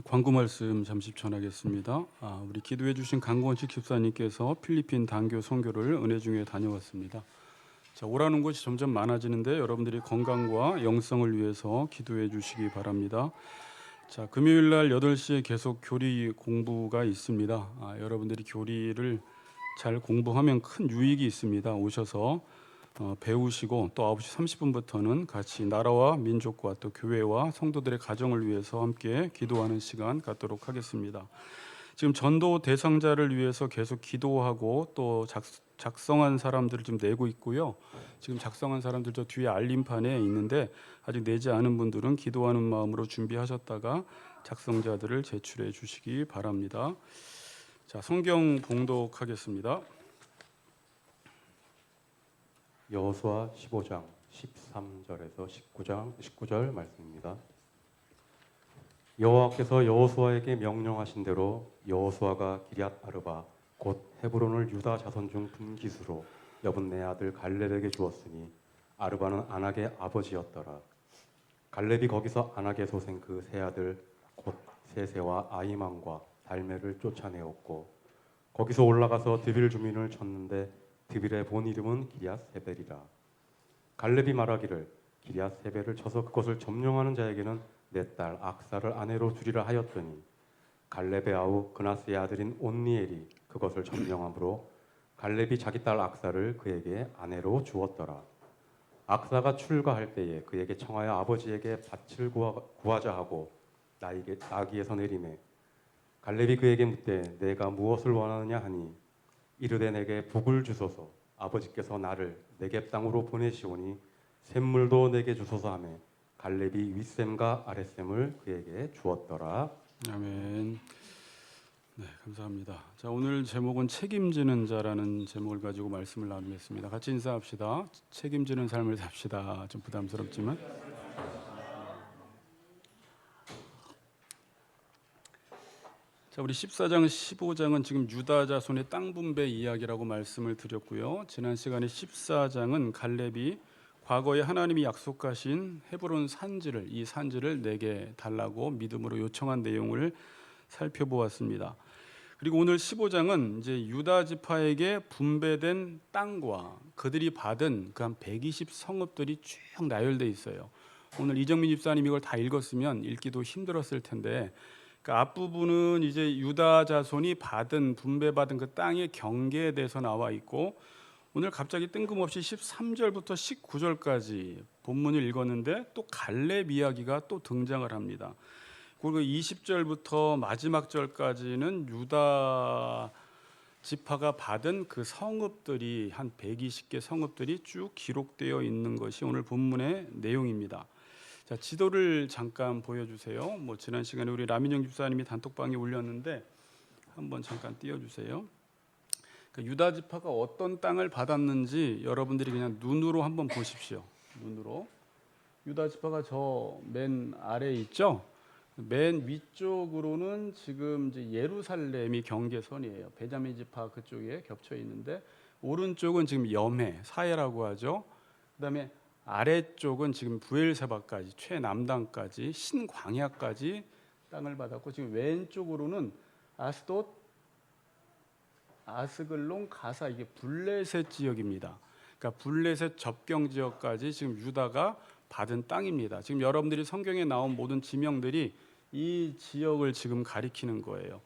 광고 말씀 잠시 전하겠습니다. 우리 기도해 주신 강권식 집사님께서 필리핀 단교 선교를 은혜 중에 다녀왔습니다. 자, 오라는 곳이 점점 많아지는데 여러분들이 건강과 영성을 위해서 기도해 주시기 바랍니다. 자, 금요일 날 8시에 계속 교리 공부가 있습니다. 여러분들이 교리를 잘 공부하면 큰 유익이 있습니다. 오셔서 배우시고 또 9시 30분부터는 같이 나라와 민족과 또 교회와 성도들의 가정을 위해서 함께 기도하는 시간 갖도록 하겠습니다. 지금 전도 대상자를 위해서 계속 기도하고 또 작성한 사람들을 좀 내고 있고요. 지금 작성한 사람들 저 뒤에 알림판에 있는데 아직 내지 않은 분들은 기도하는 마음으로 준비하셨다가 작성자들을 제출해 주시기 바랍니다. 자, 성경 봉독하겠습니다. 여호수아 15장 13절에서 19절 말씀입니다. 여호와께서 여호수아에게 명령하신 대로 여호수아가 기럇 아르바 곧 헤브론을 유다 자손 중 분깃으로 여분네 아들 갈렙에게 주었으니 아르바는 아낙의 아버지였더라. 갈렙이 거기서 아낙의 소생 그 세 아들 곧 세세와 아이만과 달메를 쫓아내었고 거기서 올라가서 드빌 주민을 쳤는데 드빌의 본 이름은 기럇세벨이라. 갈렙이 말하기를 기럇세벨을 쳐서 그것을 점령하는 자에게는 내 딸 악사를 아내로 주리라 하였더니 갈렙의 아우 그나스의 아들인 온니엘이 그것을 점령함으로 갈렙이 자기 딸 악사를 그에게 아내로 주었더라. 악사가 출가할 때에 그에게 청하여 아버지에게 밭을 구하자 하고 나귀에서 내리매 갈렙이 그에게 묻되 내가 무엇을 원하느냐 하니 이르되 내게 복을 주소서. 아버지께서 나를 네겝 땅으로 보내시오니 샘물도 내게 주소서 하며 갈렙이 윗샘과 아랫샘을 그에게 주었더라. 아멘. 네, 감사합니다. 자, 오늘 제목은 책임지는 자라는 제목을 가지고 말씀을 나누겠습니다. 같이 인사합시다. 책임지는 삶을 삽시다. 좀 부담스럽지만. 자, 우리 14장, 15장은 지금 유다 자손의 땅 분배 이야기라고 말씀을 드렸고요. 지난 시간에 14장은 갈렙이 과거에 하나님이 약속하신 헤브론 산지를 이 산지를 내게 달라고 믿음으로 요청한 내용을 살펴보았습니다. 그리고 오늘 15장은 이제 유다 지파에게 분배된 땅과 그들이 받은 그 한 120 성읍들이 쭉 나열돼 있어요. 오늘 이정민 집사님 이걸 다 읽었으면 읽기도 힘들었을 텐데 그 앞부분은 이제 유다 자손이 받은 분배받은 그 땅의 경계에 대해서 나와 있고 오늘 갑자기 뜬금없이 13절부터 19절까지 본문을 읽었는데 또 갈렙 이야기가 또 등장을 합니다. 그리고 20절부터 마지막 절까지는 유다 지파가 받은 그 성읍들이 한 120개 성읍들이 쭉 기록되어 있는 것이 오늘 본문의 내용입니다. 자, 지도를 잠깐 보여주세요. 지난 시간에 우리 라민영 집사님이 단톡방에 올렸는데 한번 잠깐 띄워주세요. 유다 지파가 어떤 땅을 받았는지 여러분들이 그냥 눈으로 한번 보십시오. 눈으로. 유다 지파가 저 맨 아래에 있죠. 맨 위쪽으로는 지금 이제 예루살렘이 경계선이에요. 베냐민 지파 그쪽에 겹쳐 있는데 오른쪽은 지금 염해, 사해라고 하죠. 그다음에 아래쪽은 지금 부엘세바까지 최남단까지 신광야까지 땅을 받았고 지금 왼쪽으로는 아스돗, 아스글론, 가사 이게 블레셋 지역입니다. 그러니까 블레셋 접경 지역까지 지금 유다가 받은 땅입니다. 지금 여러분들이 성경에 나온 모든 지명들이 이 지역을 지금 가리키는 거예요.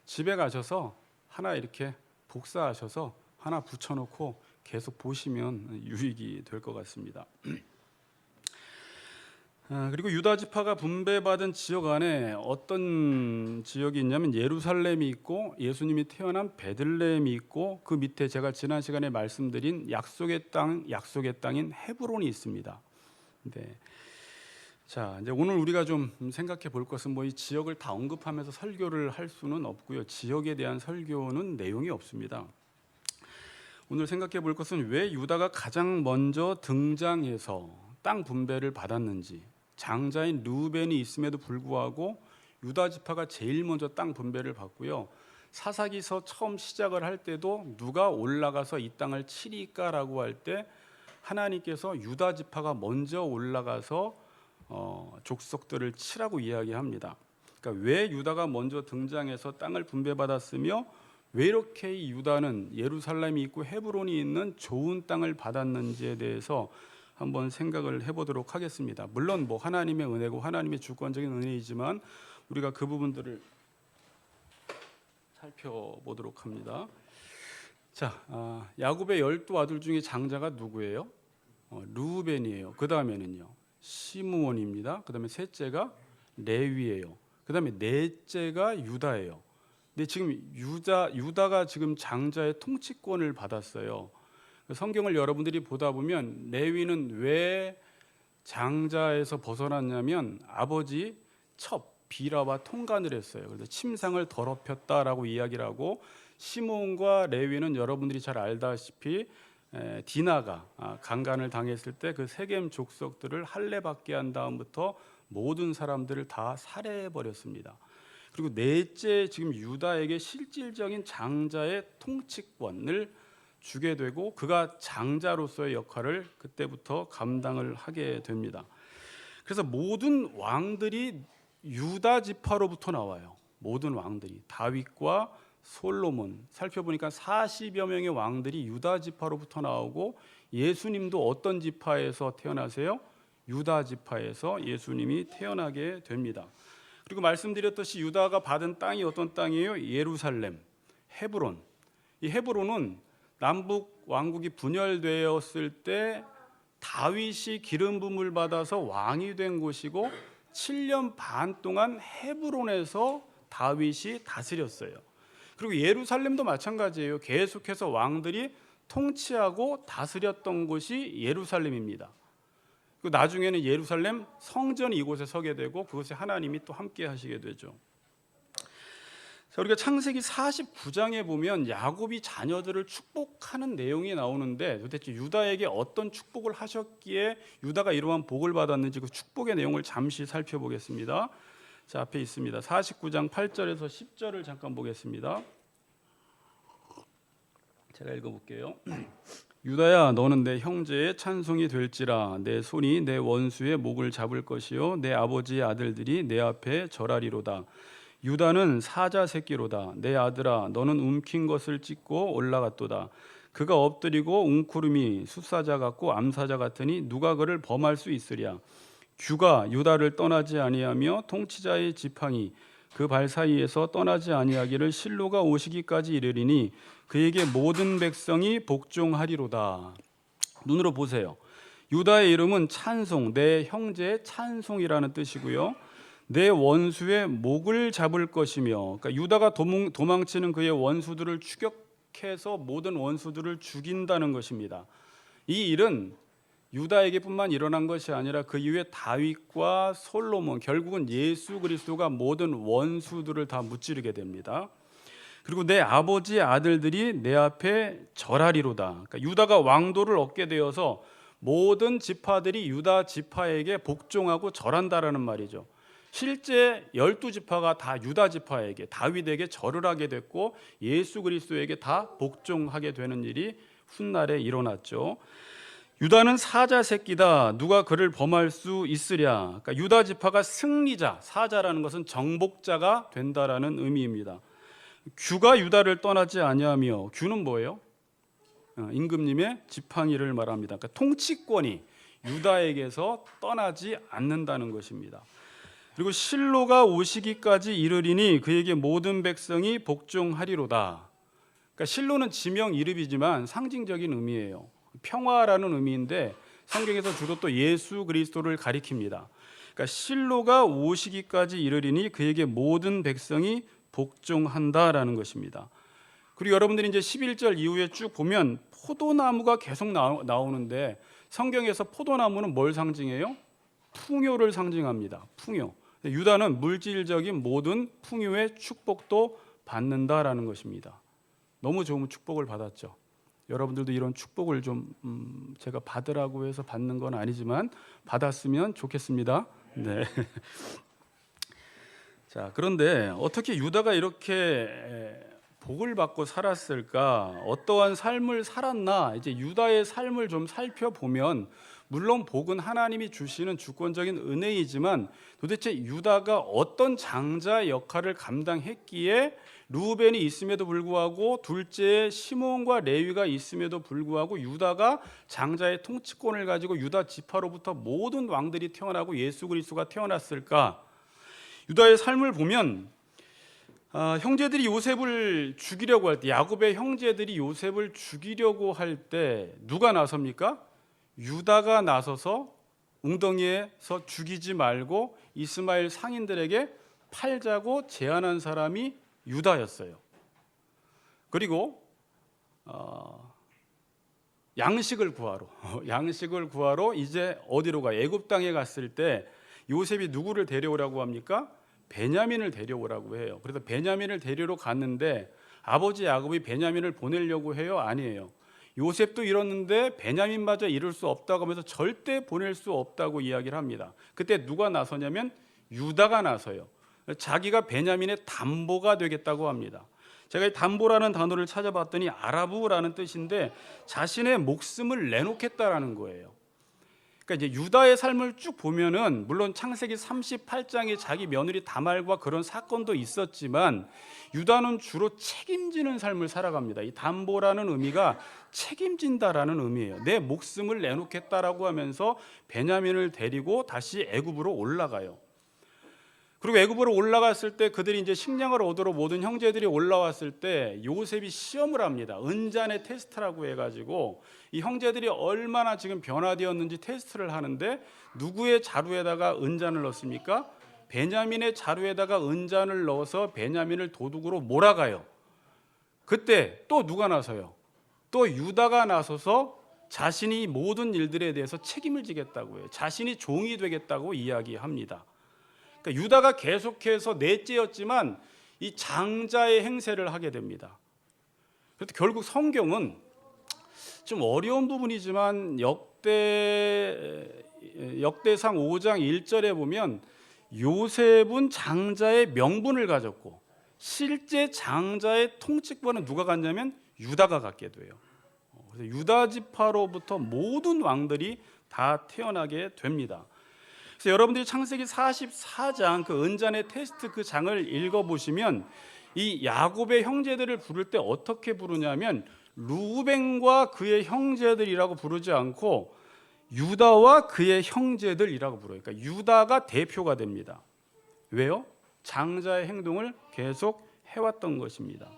집에 가셔서 하나 이렇게 복사하셔서 하나 붙여놓고 계속 보시면 유익이 될 것 같습니다. 그리고 유다 지파가 분배받은 지역 안에 어떤 지역이 있냐면 예루살렘이 있고 예수님이 태어난 베들레헴이 있고 그 밑에 제가 지난 시간에 말씀드린 약속의 땅인 헤브론이 있습니다. 네. 자, 이제 오늘 우리가 좀 생각해 볼 것은 이 지역을 다 언급하면서 설교를 할 수는 없고요. 지역에 대한 설교는 내용이 없습니다. 오늘 생각해 볼 것은 왜 유다가 가장 먼저 등장해서 땅 분배를 받았는지, 장자인 르우벤이 있음에도 불구하고 유다 지파가 제일 먼저 땅 분배를 받고요. 사사기서 처음 시작을 할 때도 누가 올라가서 이 땅을 치리까라고 할 때 하나님께서 유다 지파가 먼저 올라가서 족속들을 치라고 이야기합니다. 그러니까 왜 유다가 먼저 등장해서 땅을 분배받았으며 왜 이렇게 이 유다는 예루살렘이 있고 헤브론이 있는 좋은 땅을 받았는지에 대해서 한번 생각을 해보도록 하겠습니다. 물론 뭐 하나님의 은혜고 하나님의 주권적인 은혜이지만 우리가 그 부분들을 살펴보도록 합니다. 자, 야곱의 12아들 중에 장자가 누구예요? 르우벤이에요. 그 다음에는요 시므온입니다. 그 다음에 셋째가 레위예요. 그 다음에 넷째가 유다예요. 근데 지금 유다가 지금 장자의 통치권을 받았어요. 성경을 여러분들이 보다 보면 레위는 왜 장자에서 벗어났냐면 아버지 첩 비라와 통간을 했어요. 그래서 침상을 더럽혔다라고 이야기를 하고, 시므온과 레위는 여러분들이 잘 알다시피 디나가 강간을 당했을 때 그 세겜 족속들을 할례받게 한 다음부터 모든 사람들을 다 살해해 버렸습니다. 그리고 넷째 지금 유다에게 실질적인 장자의 통치권을 주게 되고 그가 장자로서의 역할을 그때부터 감당을 하게 됩니다. 그래서 모든 왕들이 유다 지파로부터 나와요. 모든 왕들이 다윗과 솔로몬 살펴보니까 40여 명의 왕들이 유다 지파로부터 나오고 예수님도 어떤 지파에서 태어나세요? 유다 지파에서 예수님이 태어나게 됩니다. 그리고 말씀드렸듯이 유다가 받은 땅이 어떤 땅이에요? 예루살렘, 헤브론. 이 헤브론은 남북 왕국이 분열되었을 때 다윗이 기름 부음을 받아서 왕이 된 곳이고 7년 반 동안 헤브론에서 다윗이 다스렸어요. 그리고 예루살렘도 마찬가지예요. 계속해서 왕들이 통치하고 다스렸던 곳이 예루살렘입니다. 그리고 나중에는 예루살렘 성전이 이곳에 서게 되고 그곳에 하나님이 또 함께 하시게 되죠. 자, 우리가 창세기 49장에 보면 야곱이 자녀들을 축복하는 내용이 나오는데 도대체 유다에게 어떤 축복을 하셨기에 유다가 이러한 복을 받았는지 그 축복의 내용을 잠시 살펴보겠습니다. 자, 앞에 있습니다. 49장 8절에서 10절을 잠깐 보겠습니다. 제가 읽어볼게요. 유다야, 너는 내 형제의 찬송이 될지라. 내 손이 내 원수의 목을 잡을 것이요 내 아버지의 아들들이 내 앞에 절하리로다. 유다는 사자 새끼로다. 내 아들아, 너는 움킨 것을 찢고 올라갔도다. 그가 엎드리고 웅크림이 숫사자 같고 암사자 같으니 누가 그를 범할 수 있으랴. 규가 유다를 떠나지 아니하며 통치자의 지팡이 그 발 사이에서 떠나지 아니하기를 실로가 오시기까지 이르리니 그에게 모든 백성이 복종하리로다. 눈으로 보세요. 유다의 이름은 찬송, 내 형제의 찬송이라는 뜻이고요. 내 원수의 목을 잡을 것이며, 그러니까 유다가 도망치는 그의 원수들을 추격해서 모든 원수들을 죽인다는 것입니다. 이 일은 유다에게뿐만 일어난 것이 아니라 그 이후에 다윗과 솔로몬, 결국은 예수 그리스도가 모든 원수들을 다 무찌르게 됩니다. 그리고 내 아버지의 아들들이 내 앞에 절하리로다. 그러니까 유다가 왕도를 얻게 되어서 모든 지파들이 유다 지파에게 복종하고 절한다라는 말이죠. 실제 12지파가 다 유다 지파에게, 다윗에게 절을 하게 됐고 예수 그리스도에게 다 복종하게 되는 일이 훗날에 일어났죠. 유다는 사자 새끼다. 누가 그를 범할 수 있으랴. 그러니까 유다 지파가 승리자, 사자라는 것은 정복자가 된다라는 의미입니다. 규가 유다를 떠나지 아니하며, 규는 뭐예요? 임금님의 지팡이를 말합니다. 그러니까 통치권이 유다에게서 떠나지 않는다는 것입니다. 그리고 실로가 오시기까지 이르리니 그에게 모든 백성이 복종하리로다. 그러니까 실로는 지명 이름이지만 상징적인 의미예요. 평화라는 의미인데 성경에서 주로 또 예수 그리스도를 가리킵니다. 그러니까 실로가 오시기까지 이르리니 그에게 모든 백성이 복종한다라는 것입니다. 그리고 여러분들이 이제 11절 이후에 쭉 보면 포도나무가 계속 나오는데 성경에서 포도나무는 뭘 상징해요? 풍요를 상징합니다. 풍요. 유다는 물질적인 모든 풍요의 축복도 받는다라는 것입니다. 너무 좋은 축복을 받았죠. 여러분들도 이런 축복을 좀 제가 받으라고 해서 받는 건 아니지만 받았으면 좋겠습니다. 네. 자, 그런데 어떻게 유다가 이렇게 복을 받고 살았을까? 어떠한 삶을 살았나? 이제 유다의 삶을 좀 살펴보면 물론 복은 하나님이 주시는 주권적인 은혜이지만 도대체 유다가 어떤 장자 역할을 감당했기에 루벤이 있음에도 불구하고 둘째에 시몬과 레위가 있음에도 불구하고 유다가 장자의 통치권을 가지고 유다 지파로부터 모든 왕들이 태어나고 예수 그리스도가 태어났을까? 유다의 삶을 보면 형제들이 요셉을 죽이려고 할 때, 야곱의 형제들이 요셉을 죽이려고 할 때 누가 나섭니까? 유다가 나서서 웅덩이에서 죽이지 말고 이스마엘 상인들에게 팔자고 제안한 사람이 유다였어요. 그리고 양식을 구하러 이제 어디로 가? 애굽 땅에 갔을 때 요셉이 누구를 데려오라고 합니까? 베냐민을 데려오라고 해요. 그래서 베냐민을 데리러 갔는데 아버지 야곱이 베냐민을 보내려고 해요? 아니에요. 요셉도 이뤘는데 베냐민마저 이룰 수 없다고 하면서 절대 보낼 수 없다고 이야기를 합니다. 그때 누가 나서냐면 유다가 나서요. 자기가 베냐민의 담보가 되겠다고 합니다. 제가 이 담보라는 단어를 찾아봤더니 아라부라는 뜻인데 자신의 목숨을 내놓겠다라는 거예요. 그러니까 이제 유다의 삶을 쭉 보면은 물론 창세기 38장에 자기 며느리 다말과 그런 사건도 있었지만 유다는 주로 책임지는 삶을 살아갑니다. 이 담보라는 의미가 책임진다라는 의미예요. 내 목숨을 내놓겠다라고 하면서 베냐민을 데리고 다시 애굽으로 올라가요. 그리고 애굽으로 올라갔을 때 그들이 이제 식량을 얻으러 모든 형제들이 올라왔을 때 요셉이 시험을 합니다. 은잔의 테스트라고 해가지고 이 형제들이 얼마나 지금 변화되었는지 테스트를 하는데 누구의 자루에다가 은잔을 넣습니까? 베냐민의 자루에다가 은잔을 넣어서 베냐민을 도둑으로 몰아가요. 그때 또 누가 나서요? 또 유다가 나서서 자신이 모든 일들에 대해서 책임을 지겠다고 해요. 자신이 종이 되겠다고 이야기합니다. 그러니까 유다가 계속해서 넷째였지만 이 장자의 행세를 하게 됩니다. 그래서 결국 성경은 좀 어려운 부분이지만 역대상 5장 1절에 보면 요셉은 장자의 명분을 가졌고 실제 장자의 통치권은 누가 갖냐면 유다가 갖게 돼요. 그래서 유다 지파로부터 모든 왕들이 다 태어나게 됩니다. 그래서 여러분들이 창세기 44장 그 은잔의 테스트 그 장을 읽어보시면 이 야곱의 형제들을 부를 때 어떻게 부르냐면 루벤과 그의 형제들이라고 부르지 않고 유다와 그의 형제들이라고 부르요. 그러니까 유다가 대표가 됩니다. 왜요? 장자의 행동을 계속 해왔던 것입니다.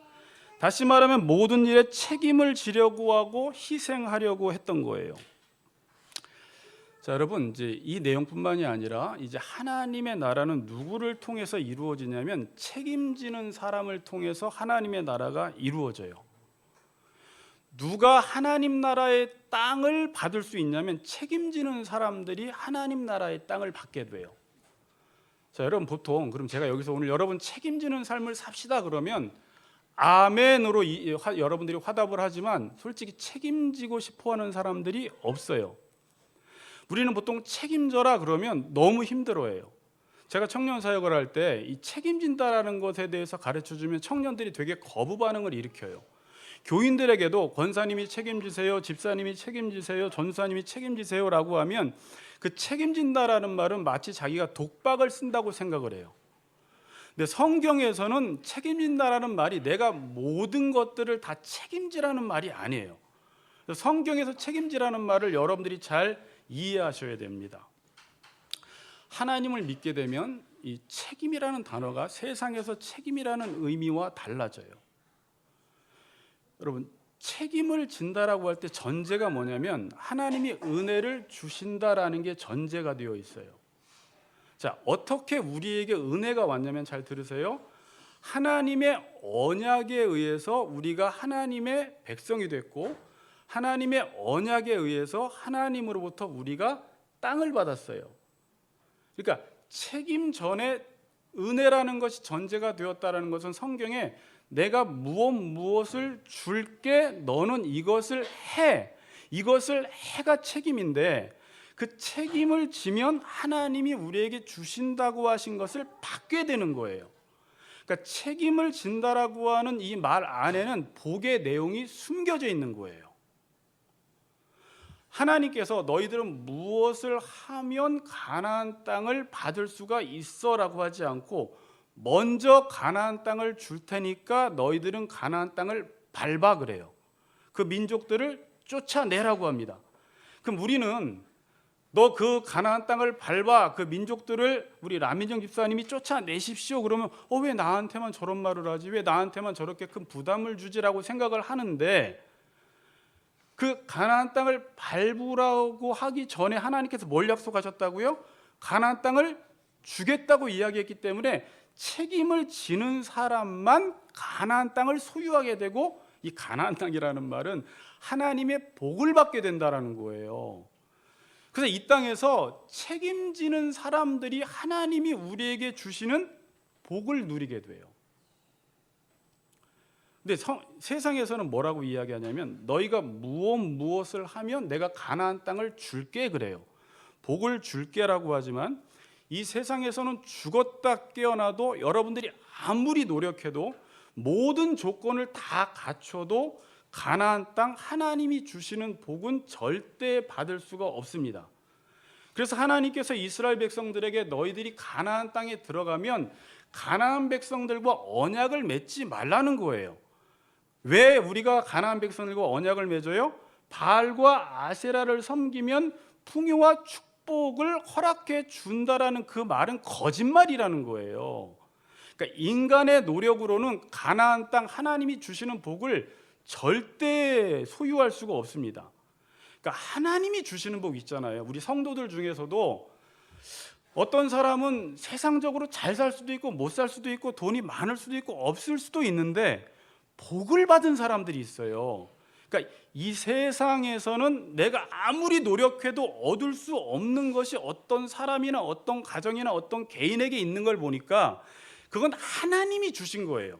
다시 말하면 모든 일에 책임을 지려고 하고 희생하려고 했던 거예요. 자, 여러분 이제 이 내용뿐만이 아니라 이제 하나님의 나라는 누구를 통해서 이루어지냐면 책임지는 사람을 통해서 하나님의 나라가 이루어져요. 누가 하나님 나라의 땅을 받을 수 있냐면 책임지는 사람들이 하나님 나라의 땅을 받게 돼요. 자, 여러분 보통 그럼 제가 여기서 오늘 여러분 책임지는 삶을 삽시다 그러면 아멘으로 여러분들이 화답을 하지만 솔직히 책임지고 싶어하는 사람들이 없어요. 우리는 보통 책임져라 그러면 너무 힘들어해요. 제가 청년 사역을 할 때 이 책임진다라는 것에 대해서 가르쳐주면 청년들이 되게 거부 반응을 일으켜요. 교인들에게도 권사님이 책임지세요, 집사님이 책임지세요, 전사님이 책임지세요라고 하면 그 책임진다라는 말은 마치 자기가 독박을 쓴다고 생각을 해요. 근데 성경에서는 책임진다라는 말이 내가 모든 것들을 다 책임지라는 말이 아니에요. 성경에서 책임지라는 말을 여러분들이 잘 이해하셔야 됩니다. 하나님을 믿게 되면 이 책임이라는 단어가 세상에서 책임이라는 의미와 달라져요. 여러분 책임을 진다라고 할 때 전제가 뭐냐면 하나님이 은혜를 주신다라는 게 전제가 되어 있어요. 자, 어떻게 우리에게 은혜가 왔냐면 잘 들으세요. 하나님의 언약에 의해서 우리가 하나님의 백성이 됐고 하나님의 언약에 의해서 하나님으로부터 우리가 땅을 받았어요. 그러니까 책임 전에 은혜라는 것이 전제가 되었다는 것은 성경에 내가 무엇을 줄게 너는 이것을 해. 이것을 해가 책임인데 그 책임을 지면 하나님이 우리에게 주신다고 하신 것을 받게 되는 거예요. 그러니까 책임을 진다라고 하는 이 말 안에는 복의 내용이 숨겨져 있는 거예요. 하나님께서 너희들은 무엇을 하면 가나안 땅을 받을 수가 있어라고 하지 않고 먼저 가나안 땅을 줄 테니까 너희들은 가나안 땅을 밟아 그래요. 그 민족들을 쫓아내라고 합니다. 그럼 우리는 너 그 가나안 땅을 밟아 그 민족들을 우리 라민정 집사님이 쫓아내십시오 그러면 왜 나한테만 저런 말을 하지, 왜 나한테만 저렇게 큰 부담을 주지라고 생각을 하는데, 그 가나안 땅을 밟으라고 하기 전에 하나님께서 뭘 약속하셨다고요? 가나안 땅을 주겠다고 이야기했기 때문에 책임을 지는 사람만 가나안 땅을 소유하게 되고, 이 가나안 땅이라는 말은 하나님의 복을 받게 된다라는 거예요. 그래서 이 땅에서 책임지는 사람들이 하나님이 우리에게 주시는 복을 누리게 돼요. 근데 세상에서는 뭐라고 이야기하냐면 너희가 무엇을 하면 내가 가나안 땅을 줄게 그래요. 복을 줄게라고 하지만 이 세상에서는 죽었다 깨어나도 여러분들이 아무리 노력해도 모든 조건을 다 갖춰도 가나안 땅 하나님이 주시는 복은 절대 받을 수가 없습니다. 그래서 하나님께서 이스라엘 백성들에게 너희들이 가나안 땅에 들어가면 가나안 백성들과 언약을 맺지 말라는 거예요. 왜 우리가 가나안 백성들과 언약을 맺어요? 바알과 아세라를 섬기면 풍요와 축복을 허락해 준다라는 그 말은 거짓말이라는 거예요. 그러니까 인간의 노력으로는 가나안 땅 하나님이 주시는 복을 절대 소유할 수가 없습니다. 그러니까 하나님이 주시는 복 있잖아요. 우리 성도들 중에서도 어떤 사람은 세상적으로 잘 살 수도 있고 못 살 수도 있고 돈이 많을 수도 있고 없을 수도 있는데 복을 받은 사람들이 있어요. 그러니까 이 세상에서는 내가 아무리 노력해도 얻을 수 없는 것이 어떤 사람이나 어떤 가정이나 어떤 개인에게 있는 걸 보니까 그건 하나님이 주신 거예요.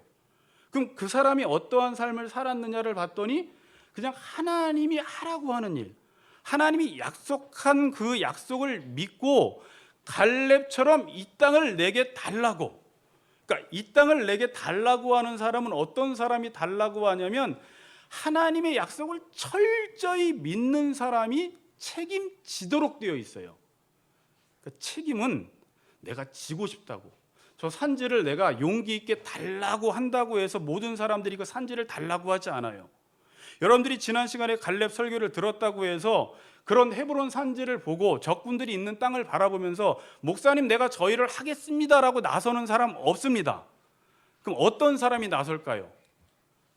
그럼 그 사람이 어떠한 삶을 살았느냐를 봤더니 그냥 하나님이 하라고 하는 일, 하나님이 약속한 그 약속을 믿고 갈렙처럼 이 땅을 내게 달라고, 그러니까 이 땅을 내게 달라고 하는 사람은 어떤 사람이 달라고 하냐면 하나님의 약속을 철저히 믿는 사람이 책임지도록 되어 있어요. 그러니까 책임은 내가 지고 싶다고, 저 산지를 내가 용기 있게 달라고 한다고 해서 모든 사람들이 그 산지를 달라고 하지 않아요. 여러분들이 지난 시간에 갈렙 설교를 들었다고 해서 그런 헤브론 산지를 보고 적군들이 있는 땅을 바라보면서 목사님 내가 저 일을 하겠습니다라고 나서는 사람 없습니다. 그럼 어떤 사람이 나설까요?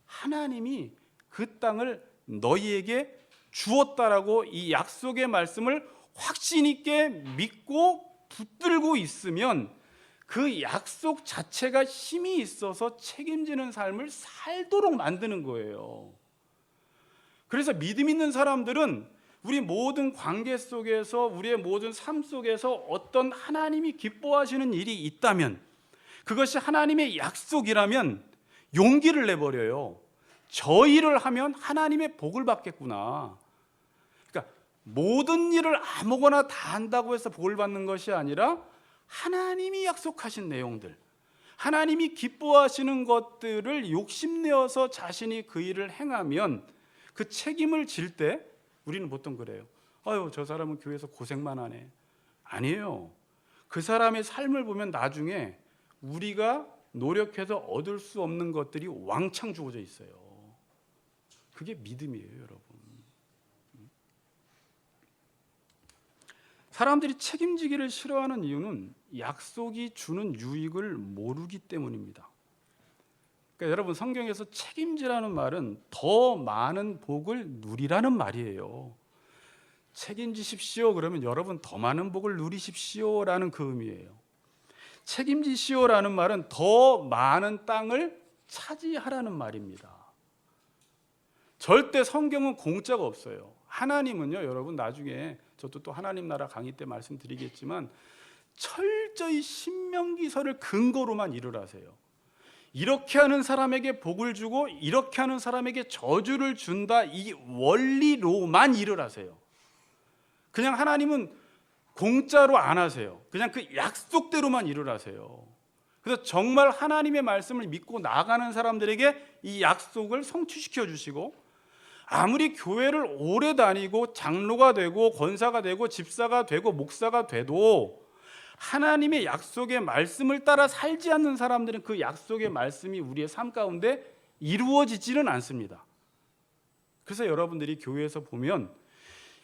하나님이 그 땅을 너희에게 주었다라고 이 약속의 말씀을 확신 있게 믿고 붙들고 있으면 그 약속 자체가 힘이 있어서 책임지는 삶을 살도록 만드는 거예요. 그래서 믿음 있는 사람들은 우리 모든 관계 속에서, 우리의 모든 삶 속에서 어떤 하나님이 기뻐하시는 일이 있다면, 그것이 하나님의 약속이라면 용기를 내버려요. 저 일을 하면 하나님의 복을 받겠구나. 그러니까 모든 일을 아무거나 다 한다고 해서 복을 받는 것이 아니라 하나님이 약속하신 내용들, 하나님이 기뻐하시는 것들을 욕심내어서 자신이 그 일을 행하면 그 책임을 질 때 우리는 보통 그래요. 아유, 저 사람은 교회에서 고생만 하네. 아니에요. 그 사람의 삶을 보면 나중에 우리가 노력해서 얻을 수 없는 것들이 왕창 주어져 있어요. 그게 믿음이에요, 여러분. 사람들이 책임지기를 싫어하는 이유는 약속이 주는 유익을 모르기 때문입니다. 그러니까 여러분, 성경에서 책임지라는 말은 더 많은 복을 누리라는 말이에요. 책임지십시오 그러면 여러분 더 많은 복을 누리십시오라는 그 의미예요. 책임지시오라는 말은 더 많은 땅을 차지하라는 말입니다. 절대 성경은 공짜가 없어요. 하나님은요, 여러분 나중에 저도 또 하나님 나라 강의 때 말씀드리겠지만 철저히 신명기서를 근거로만 일을 하세요. 이렇게 하는 사람에게 복을 주고 이렇게 하는 사람에게 저주를 준다, 이 원리로만 일을 하세요. 그냥 하나님은 공짜로 안 하세요. 그냥 그 약속대로만 일을 하세요. 그래서 정말 하나님의 말씀을 믿고 나가는 사람들에게 이 약속을 성취시켜 주시고, 아무리 교회를 오래 다니고 장로가 되고 권사가 되고 집사가 되고 목사가 돼도 하나님의 약속의 말씀을 따라 살지 않는 사람들은 그 약속의 말씀이 우리의 삶 가운데 이루어지지는 않습니다. 그래서 여러분들이 교회에서 보면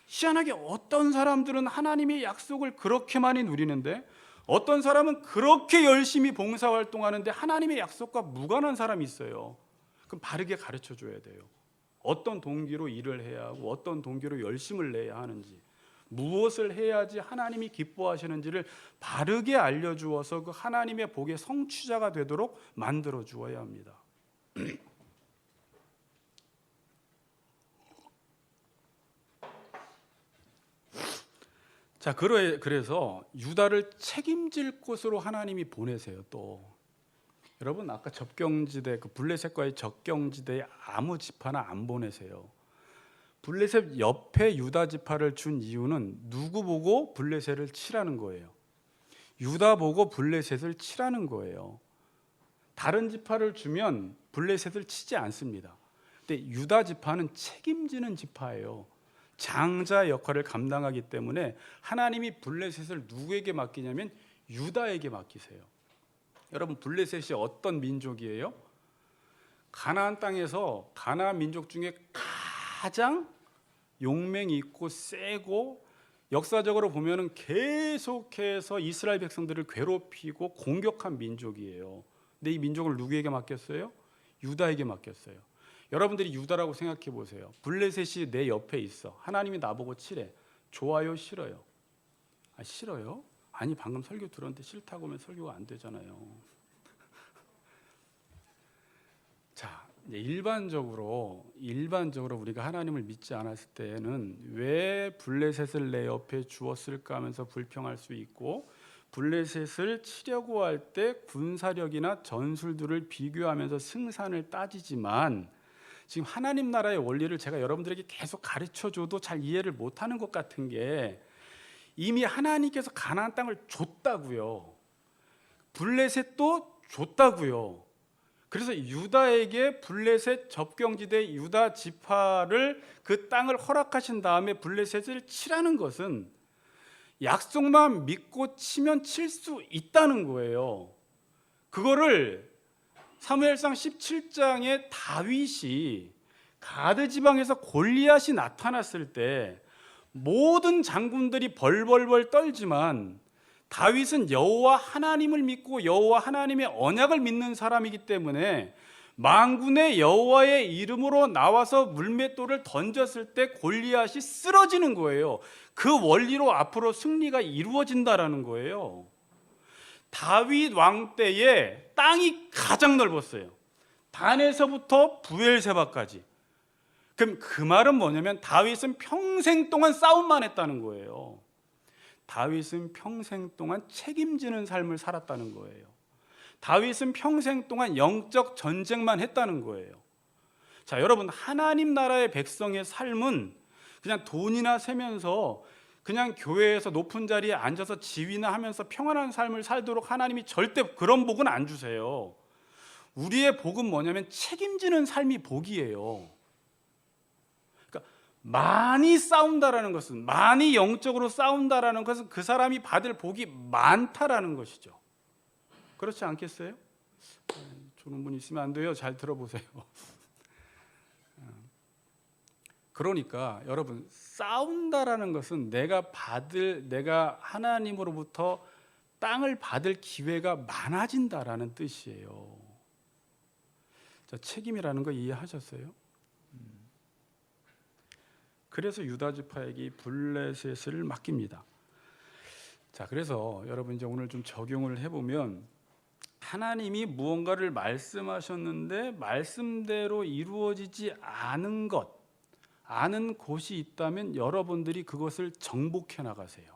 희한하게 어떤 사람들은 하나님의 약속을 그렇게 많이 누리는데 어떤 사람은 그렇게 열심히 봉사활동하는데 하나님의 약속과 무관한 사람이 있어요. 그럼 바르게 가르쳐 줘야 돼요. 어떤 동기로 일을 해야 하고 어떤 동기로 열심을 내야 하는지, 무엇을 해야지 하나님이 기뻐하시는지를 바르게 알려주어서 그 하나님의 복의 성취자가 되도록 만들어 주어야 합니다. 자, 그래서 유다를 책임질 곳으로 하나님이 보내세요. 또 여러분, 아까 접경지대, 그 블레셋과의 접경지대에 아무 지파나 안 보내세요. 블레셋 옆에 유다 지파를 준 이유는 누구 보고 블레셋을 치라는 거예요. 유다 보고 블레셋을 치라는 거예요. 다른 지파를 주면 블레셋을 치지 않습니다. 근데 유다 지파는 책임지는 지파예요. 장자 역할을 감당하기 때문에 하나님이 블레셋을 누구에게 맡기냐면 유다에게 맡기세요. 여러분, 블레셋이 어떤 민족이에요? 가나안 땅에서 가나안 민족 중에 가장 용맹이 있고 세고 역사적으로 보면은 계속해서 이스라엘 백성들을 괴롭히고 공격한 민족이에요. 근데 이 민족을 누구에게 맡겼어요? 유다에게 맡겼어요. 여러분들이 유다라고 생각해 보세요. 블레셋이 내 옆에 있어. 하나님이 나보고 치래. 좋아요, 싫어요? 싫어요? 아니, 방금 설교 들었는데 싫다고 하면 설교가 안 되잖아요. 자, 이제 일반적으로 우리가 하나님을 믿지 않았을 때에는 왜 블레셋을 내 옆에 주었을까 하면서 불평할 수 있고, 블레셋을 치려고 할 때 군사력이나 전술들을 비교하면서 승산을 따지지만, 지금 하나님 나라의 원리를 제가 여러분들에게 계속 가르쳐줘도 잘 이해를 못하는 것 같은 게, 이미 하나님께서 가나안 땅을 줬다고요. 블레셋도 줬다고요. 그래서 유다에게 블레셋 접경지대 유다 지파를 그 땅을 허락하신 다음에 블레셋을 치라는 것은 약속만 믿고 치면 칠 수 있다는 거예요. 그거를 사무엘상 17장에 다윗이 가드 지방에서 골리앗이 나타났을 때 모든 장군들이 벌벌벌 떨지만 다윗은 여호와 하나님을 믿고 여호와 하나님의 언약을 믿는 사람이기 때문에 만군의 여호와의 이름으로 나와서 물맷돌을 던졌을 때 골리앗이 쓰러지는 거예요. 그 원리로 앞으로 승리가 이루어진다라는 거예요. 다윗 왕 때에 땅이 가장 넓었어요. 단에서부터 부엘세바까지. 그럼 그 말은 뭐냐면 다윗은 평생 동안 싸움만 했다는 거예요. 다윗은 평생 동안 책임지는 삶을 살았다는 거예요. 다윗은 평생 동안 영적 전쟁만 했다는 거예요. 자, 여러분, 하나님 나라의 백성의 삶은 그냥 돈이나 세면서 그냥 교회에서 높은 자리에 앉아서 지휘나 하면서 평안한 삶을 살도록 하나님이 절대 그런 복은 안 주세요. 우리의 복은 뭐냐면 책임지는 삶이 복이에요. 그러니까 많이 싸운다라는 것은, 많이 영적으로 싸운다라는 것은 그 사람이 받을 복이 많다라는 것이죠. 그렇지 않겠어요? 좋은 분 있으면 안 돼요. 잘 들어보세요. 그러니까 여러분, 싸운다라는 것은 내가 하나님으로부터 땅을 받을 기회가 많아진다라는 뜻이에요. 자, 책임이라는 거 이해하셨어요? 그래서 유다 지파에게 블레셋을 맡깁니다. 자, 그래서 여러분 이제 오늘 좀 적용을 해보면, 하나님이 무언가를 말씀하셨는데 말씀대로 이루어지지 않은 곳이 있다면 여러분들이 그것을 정복해 나가세요.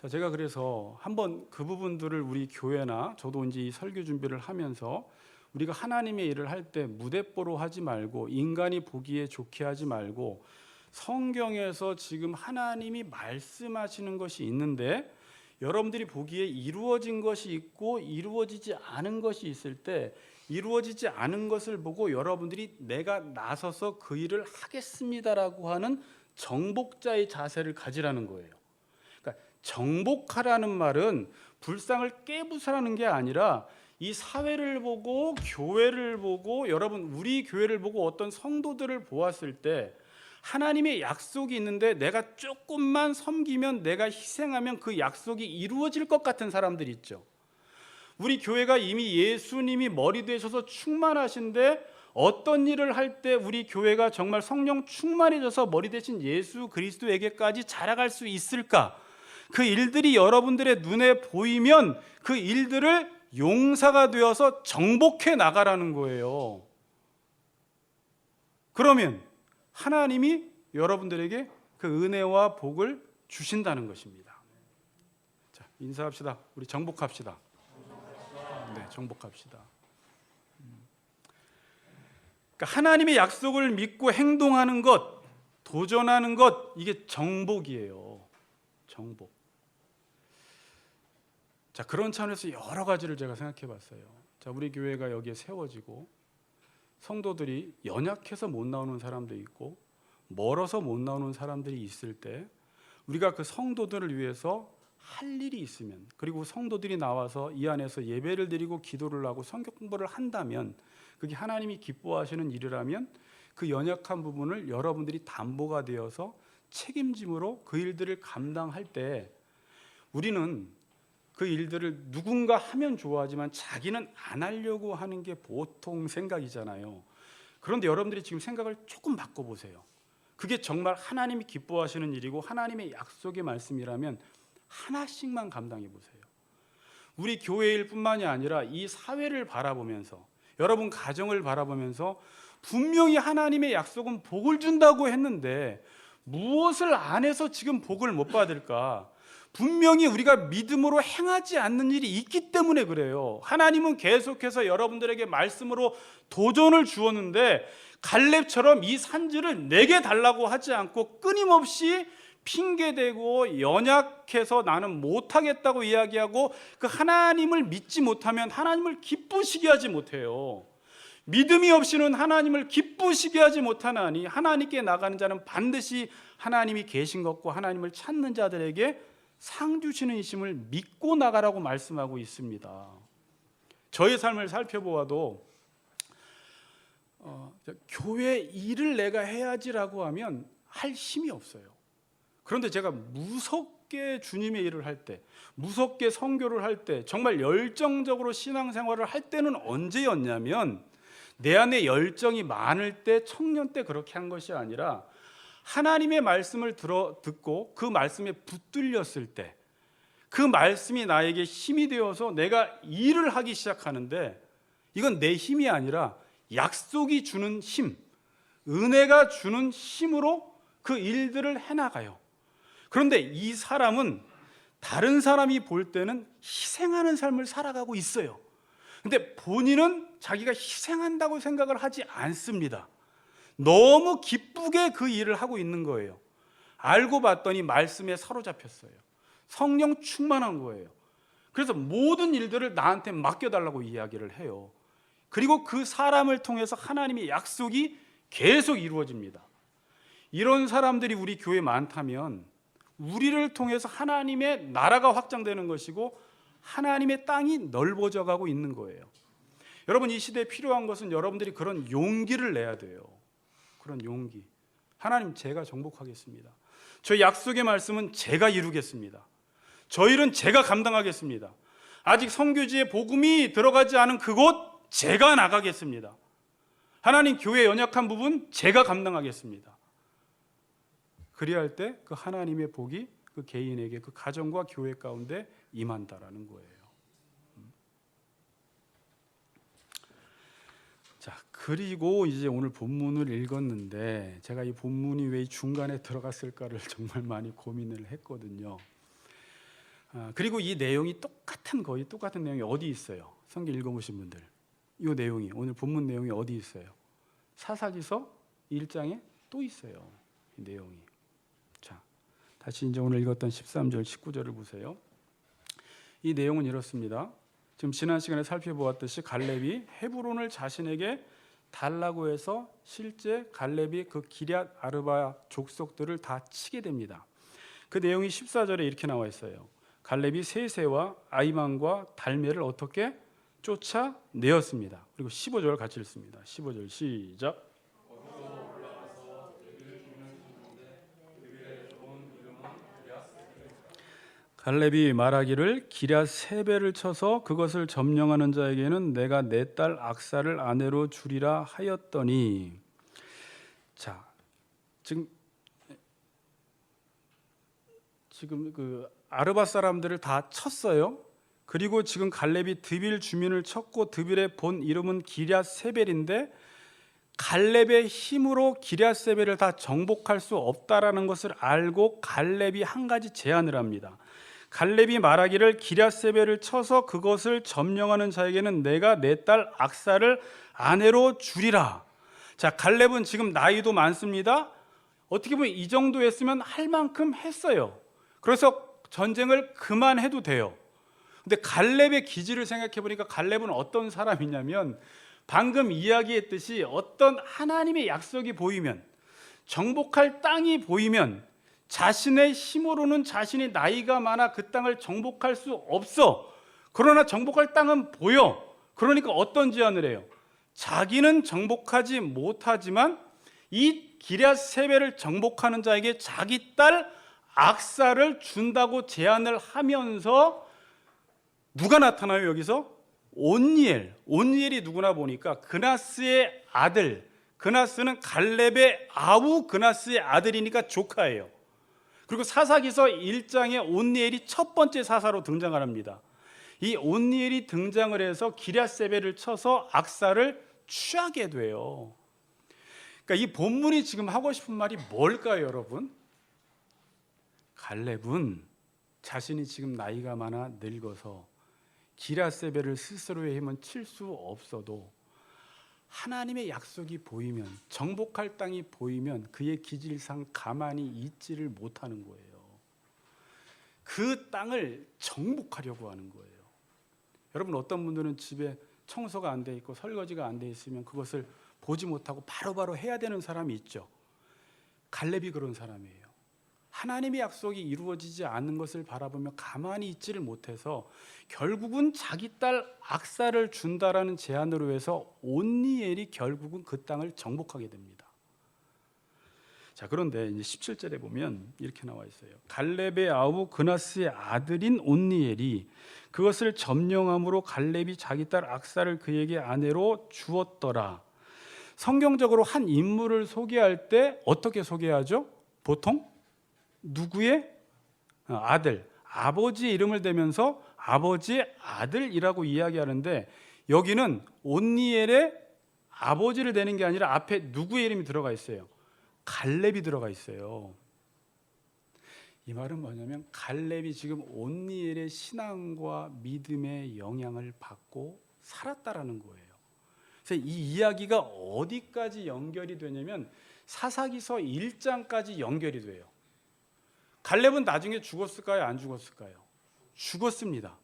자, 제가 그래서 한번 그 부분들을 우리 교회나 저도 이제 이 설교 준비를 하면서 우리가 하나님의 일을 할 때 무대뽀로 하지 말고 인간이 보기에 좋게 하지 말고 성경에서 지금 하나님이 말씀하시는 것이 있는데 여러분들이 보기에 이루어진 것이 있고 이루어지지 않은 것이 있을 때 이루어지지 않은 것을 보고 여러분들이 내가 나서서 그 일을 하겠습니다라고 하는 정복자의 자세를 가지라는 거예요. 그러니까 정복하라는 말은 불상을 깨부수라는 게 아니라 이 사회를 보고 교회를 보고 여러분 우리 교회를 보고 어떤 성도들을 보았을 때 하나님의 약속이 있는데 내가 조금만 섬기면 내가 희생하면 그 약속이 이루어질 것 같은 사람들 있죠. 우리 교회가 이미 예수님이 머리 되셔서 충만하신데 어떤 일을 할 때 우리 교회가 정말 성령 충만해져서 머리 되신 예수 그리스도에게까지 자라갈 수 있을까? 그 일들이 여러분들의 눈에 보이면 그 일들을 용사가 되어서 정복해 나가라는 거예요. 그러면 하나님이 여러분들에게 그 은혜와 복을 주신다는 것입니다. 자, 인사합시다. 우리 정복합시다. 네, 정복합시다. 그러니까 하나님의 약속을 믿고 행동하는 것, 도전하는 것, 이게 정복이에요. 정복. 자, 그런 차원에서 여러 가지를 제가 생각해 봤어요. 자, 우리 교회가 여기에 세워지고 성도들이 연약해서 못 나오는 사람도 있고 멀어서 못 나오는 사람들이 있을 때 우리가 그 성도들을 위해서 할 일이 있으면 그리고 성도들이 나와서 이 안에서 예배를 드리고 기도를 하고 성경 공부를 한다면 그게 하나님이 기뻐하시는 일이라면 그 연약한 부분을 여러분들이 담보가 되어서 책임짐으로 그 일들을 감당할 때 우리는 그 일들을 누군가 하면 좋아하지만 자기는 안 하려고 하는 게 보통 생각이잖아요. 그런데 여러분들이 지금 생각을 조금 바꿔보세요. 그게 정말 하나님이 기뻐하시는 일이고 하나님의 약속의 말씀이라면 하나씩만 감당해 보세요. 우리 교회일 뿐만이 아니라 이 사회를 바라보면서 여러분 가정을 바라보면서 분명히 하나님의 약속은 복을 준다고 했는데 무엇을 안 해서 지금 복을 못 받을까? 분명히 우리가 믿음으로 행하지 않는 일이 있기 때문에 그래요. 하나님은 계속해서 여러분들에게 말씀으로 도전을 주었는데 갈렙처럼 이 산지를 내게 달라고 하지 않고 끊임없이 핑계대고 연약해서 나는 못하겠다고 이야기하고 그 하나님을 믿지 못하면 하나님을 기쁘시게 하지 못해요. 믿음이 없이는 하나님을 기쁘시게 하지 못하나니 하나님께 나가는 자는 반드시 하나님이 계신 것과 하나님을 찾는 자들에게 상 주시는 이심을 믿고 나가라고 말씀하고 있습니다. 저의 삶을 살펴보아도 교회 일을 내가 해야지라고 하면 할 힘이 없어요. 그런데 제가 무섭게 주님의 일을 할 때, 무섭게 선교를 할 때, 정말 열정적으로 신앙생활을 할 때는 언제였냐면 내 안에 열정이 많을 때, 청년 때 그렇게 한 것이 아니라 하나님의 말씀을 듣고 그 말씀에 붙들렸을 때 그 말씀이 나에게 힘이 되어서 내가 일을 하기 시작하는데 이건 내 힘이 아니라 약속이 주는 힘, 은혜가 주는 힘으로 그 일들을 해나가요. 그런데 이 사람은 다른 사람이 볼 때는 희생하는 삶을 살아가고 있어요. 근데 본인은 자기가 희생한다고 생각을 하지 않습니다. 너무 기쁘게 그 일을 하고 있는 거예요. 알고 봤더니 말씀에 사로잡혔어요. 성령 충만한 거예요. 그래서 모든 일들을 나한테 맡겨달라고 이야기를 해요. 그리고 그 사람을 통해서 하나님의 약속이 계속 이루어집니다. 이런 사람들이 우리 교회에 많다면 우리를 통해서 하나님의 나라가 확장되는 것이고 하나님의 땅이 넓어져 가고 있는 거예요. 여러분 이 시대에 필요한 것은 여러분들이 그런 용기를 내야 돼요. 그런 용기. 하나님 제가 정복하겠습니다. 저 약속의 말씀은 제가 이루겠습니다. 저 일은 제가 감당하겠습니다. 아직 선교지에 복음이 들어가지 않은 그곳 제가 나가겠습니다. 하나님 교회 연약한 부분 제가 감당하겠습니다. 그리할 때 그 하나님의 복이 그 개인에게 그 가정과 교회 가운데 임한다라는 거예요. 자, 그리고 이제 오늘 본문을 읽었는데 제가 이 본문이 왜 중간에 들어갔을까를 정말 많이 고민을 했거든요. 그리고 이 내용이 거의 똑같은 내용이 어디 있어요? 성경 읽어보신 분들, 이 내용이 오늘 본문 내용이 어디 있어요? 사사기서 1장에 또 있어요. 이 내용이. 자, 다시 이제 오늘 읽었던 13절, 19절을 보세요. 이 내용은 이렇습니다. 지금 지난 시간에 살펴보았듯이 갈렙이 헤브론을 자신에게 달라고 해서 실제 갈렙이 그 기럇 아르바 족속들을 다 치게 됩니다. 그 내용이 14절에 이렇게 나와 있어요. 갈렙이 세세와 아이만과 달메를 어떻게 쫓아내었습니다. 그리고 15절 같이 읽습니다. 15절 시작. 갈렙이 말하기를 기럇 세 배를 쳐서 그것을 점령하는 자에게는 내가 내 딸 악사를 아내로 주리라 하였더니, 자, 지금 그 아르바 사람들을 다 쳤어요. 그리고 지금 갈렙이 드빌 주민을 쳤고 드빌의 본 이름은 기럇 세벨인데 갈렙의 힘으로 기럇 세벨을 다 정복할 수 없다라는 것을 알고 갈렙이 한 가지 제안을 합니다. 갈렙이 말하기를 기럇 세벨을 쳐서 그것을 점령하는 자에게는 내가 내 딸 악사를 아내로 주리라. 자, 갈렙은 지금 나이도 많습니다. 어떻게 보면 이 정도 했으면 할 만큼 했어요. 그래서 전쟁을 그만해도 돼요. 근데 갈렙의 기질을 생각해 보니까 갈렙은 어떤 사람이냐면 방금 이야기했듯이 어떤 하나님의 약속이 보이면, 정복할 땅이 보이면 자신의 힘으로는 자신이 나이가 많아 그 땅을 정복할 수 없어. 그러나 정복할 땅은 보여. 그러니까 어떤 제안을 해요? 자기는 정복하지 못하지만 이 기럇 세벨을 정복하는 자에게 자기 딸 악사를 준다고 제안을 하면서 누가 나타나요? 여기서 온니엘. 온니엘이 누구나 보니까 그나스의 아들. 그나스는 갈렙의 아우 그나스의 아들이니까 조카예요. 그리고 사사기서 1장에 온니엘이 첫 번째 사사로 등장을 합니다. 이 온니엘이 등장을 해서 기럇 세벨을 쳐서 악사를 취하게 돼요. 그러니까 이 본문이 지금 하고 싶은 말이 뭘까요, 여러분? 갈렙은 자신이 지금 나이가 많아 늙어서 기럇 세벨을 스스로의 힘은 칠 수 없어도 하나님의 약속이 보이면, 정복할 땅이 보이면 그의 기질상 가만히 있지를 못하는 거예요. 그 땅을 정복하려고 하는 거예요. 여러분, 어떤 분들은 집에 청소가 안 돼 있고 설거지가 안 돼 있으면 그것을 보지 못하고 바로바로 해야 되는 사람이 있죠. 갈렙이 그런 사람이에요. 하나님의 약속이 이루어지지 않는 것을 바라보며 가만히 있지를 못해서 결국은 자기 딸 악사를 준다라는 제안으로 해서 온니엘이 결국은 그 땅을 정복하게 됩니다. 자, 그런데 이제 17절에 보면 이렇게 나와 있어요. 갈렙의 아우 그나스의 아들인 온니엘이 그것을 점령함으로 갈렙이 자기 딸 악사를 그에게 아내로 주었더라. 성경적으로 한 인물을 소개할 때 어떻게 소개하죠? 보통 누구의 아들, 아버지의 이름을 대면서 아버지의 아들이라고 이야기하는데 여기는 온니엘의 아버지를 대는 게 아니라 앞에 누구의 이름이 들어가 있어요? 갈렙이 들어가 있어요. 이 말은 뭐냐면 갈렙이 지금 온니엘의 신앙과 믿음의 영향을 받고 살았다라는 거예요. 그래서 이 이야기가 어디까지 연결이 되냐면 사사기서 1장까지 연결이 돼요. 갈렙은 나중에 죽었을까요? 안 죽었을까요? 죽었습니다.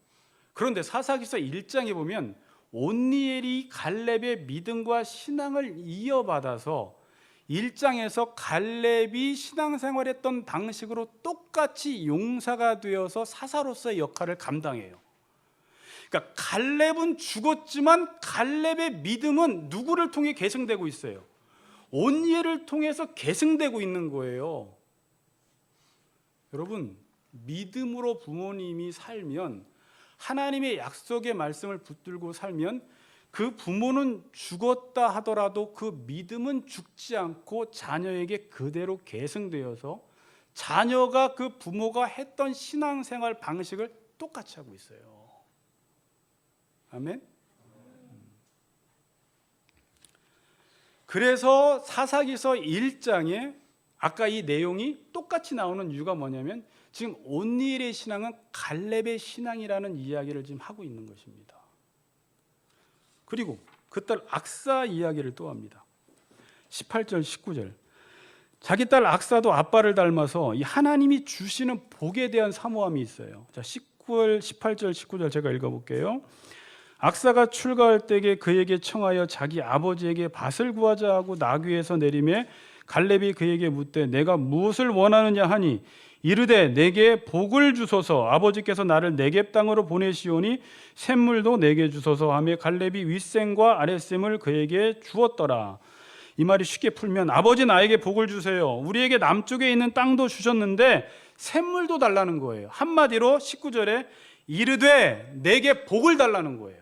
그런데 사사기서 1장에 보면 온니엘이 갈렙의 믿음과 신앙을 이어받아서 1장에서 갈렙이 신앙생활했던 방식으로 똑같이 용사가 되어서 사사로서의 역할을 감당해요. 그러니까 갈렙은 죽었지만 갈렙의 믿음은 누구를 통해 계승되고 있어요? 온니엘을 통해서 계승되고 있는 거예요. 여러분, 믿음으로 부모님이 살면, 하나님의 약속의 말씀을 붙들고 살면 그 부모는 죽었다 하더라도 그 믿음은 죽지 않고 자녀에게 그대로 계승되어서 자녀가 그 부모가 했던 신앙생활 방식을 똑같이 하고 있어요. 아멘. 그래서 사사기서 1장에 아까 이 내용이 똑같이 나오는 이유가 뭐냐면 지금 온니엘의 신앙은 갈렙의 신앙이라는 이야기를 지금 하고 있는 것입니다. 그리고 그 딸 악사 이야기를 또 합니다. 18절 19절. 자기 딸 악사도 아빠를 닮아서 이 하나님이 주시는 복에 대한 사모함이 있어요. 자, 18절 19절 제가 읽어볼게요. 악사가 출가할 때에 그에게 청하여 자기 아버지에게 밭을 구하자 하고 나귀에서 내리매 갈렙이 그에게 묻되 내가 무엇을 원하느냐 하니 이르되 내게 복을 주소서 아버지께서 나를 네겝 땅으로 보내시오니 샘물도 내게 주소서 하며 갈렙이 윗샘과 아랫샘을 그에게 주었더라. 이 말이 쉽게 풀면 아버지 나에게 복을 주세요. 우리에게 남쪽에 있는 땅도 주셨는데 샘물도 달라는 거예요. 한마디로 19절에 이르되 내게 복을 달라는 거예요.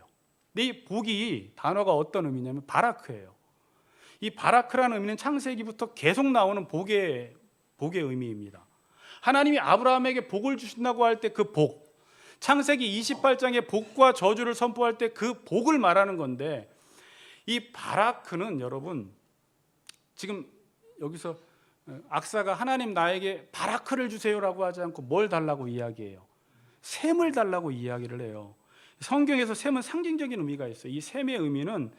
근데 이 복이 단어가 어떤 의미냐면 바라크예요. 이 바라크라는 의미는 창세기부터 계속 나오는 복의 의미입니다. 하나님이 아브라함에게 복을 주신다고 할 때 그 복, 창세기 28장의 복과 저주를 선포할 때 그 복을 말하는 건데 이 바라크는 여러분 지금 여기서 악사가 하나님 나에게 바라크를 주세요라고 하지 않고 뭘 달라고 이야기해요? 샘을 달라고 이야기를 해요. 성경에서 샘은 상징적인 의미가 있어요. 이 샘의 의미는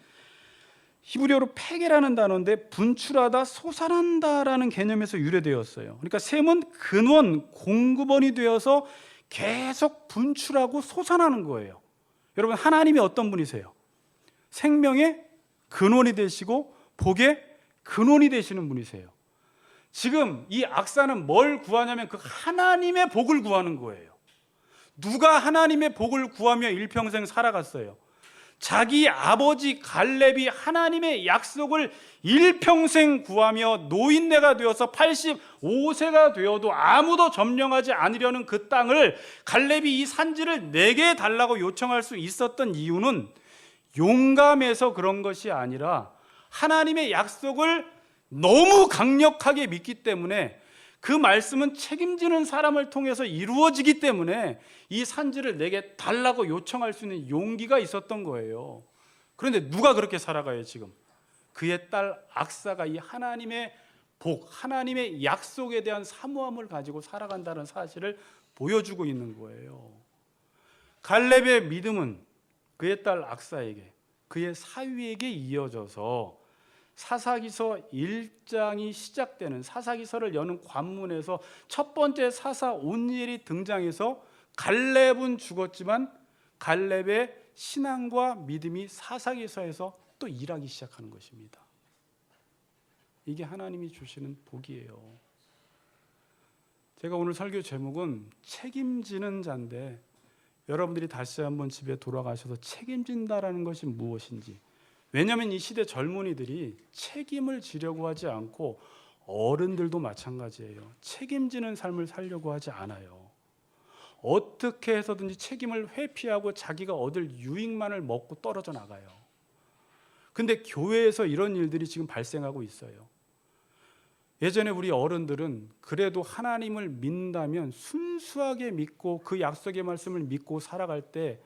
히브리어로 페게라는 단어인데 분출하다, 솟아난다라는 개념에서 유래되었어요. 그러니까 샘은 근원, 공급원이 되어서 계속 분출하고 솟아나는 거예요. 여러분 하나님이 어떤 분이세요? 생명의 근원이 되시고 복의 근원이 되시는 분이세요. 지금 이 악사는 뭘 구하냐면 그 하나님의 복을 구하는 거예요. 누가 하나님의 복을 구하며 일평생 살아갔어요? 자기 아버지 갈렙이 하나님의 약속을 일평생 구하며 노인네가 되어서 85세가 되어도 아무도 점령하지 않으려는 그 땅을 갈렙이 이 산지를 내게 달라고 요청할 수 있었던 이유는 용감해서 그런 것이 아니라 하나님의 약속을 너무 강력하게 믿기 때문에 그 말씀은 책임지는 사람을 통해서 이루어지기 때문에 이 산지를 내게 달라고 요청할 수 있는 용기가 있었던 거예요. 그런데 누가 그렇게 살아가요 지금? 그의 딸 악사가 이 하나님의 복, 하나님의 약속에 대한 사모함을 가지고 살아간다는 사실을 보여주고 있는 거예요. 갈렙의 믿음은 그의 딸 악사에게, 그의 사위에게 이어져서 사사기서 1장이 시작되는 사사기서를 여는 관문에서 첫 번째 사사 온니엘이 등장해서 갈렙은 죽었지만 갈렙의 신앙과 믿음이 사사기서에서 또 일하기 시작하는 것입니다. 이게 하나님이 주시는 복이에요. 제가 오늘 설교 제목은 책임지는 자인데 여러분들이 다시 한번 집에 돌아가셔서 책임진다라는 것이 무엇인지, 왜냐하면 이 시대 젊은이들이 책임을 지려고 하지 않고 어른들도 마찬가지예요. 책임지는 삶을 살려고 하지 않아요. 어떻게 해서든지 책임을 회피하고 자기가 얻을 유익만을 먹고 떨어져 나가요. 근데 교회에서 이런 일들이 지금 발생하고 있어요. 예전에 우리 어른들은 그래도 하나님을 믿는다면 순수하게 믿고 그 약속의 말씀을 믿고 살아갈 때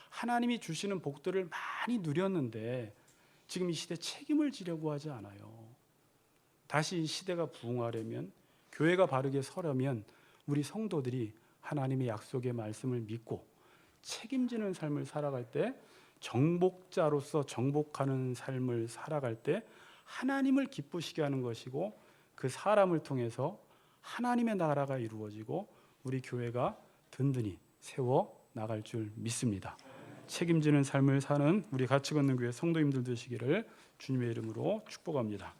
하나님이 주시는 복들을 많이 누렸는데 지금 이 시대 책임을 지려고 하지 않아요. 다시 이 시대가 부흥하려면, 교회가 바르게 서려면 우리 성도들이 하나님의 약속의 말씀을 믿고 책임지는 삶을 살아갈 때, 정복자로서 정복하는 삶을 살아갈 때 하나님을 기쁘시게 하는 것이고, 그 사람을 통해서 하나님의 나라가 이루어지고 우리 교회가 든든히 세워 나갈 줄 믿습니다. 책임지는 삶을 사는 우리 같이 걷는 교회 성도님들 되시기를 주님의 이름으로 축복합니다.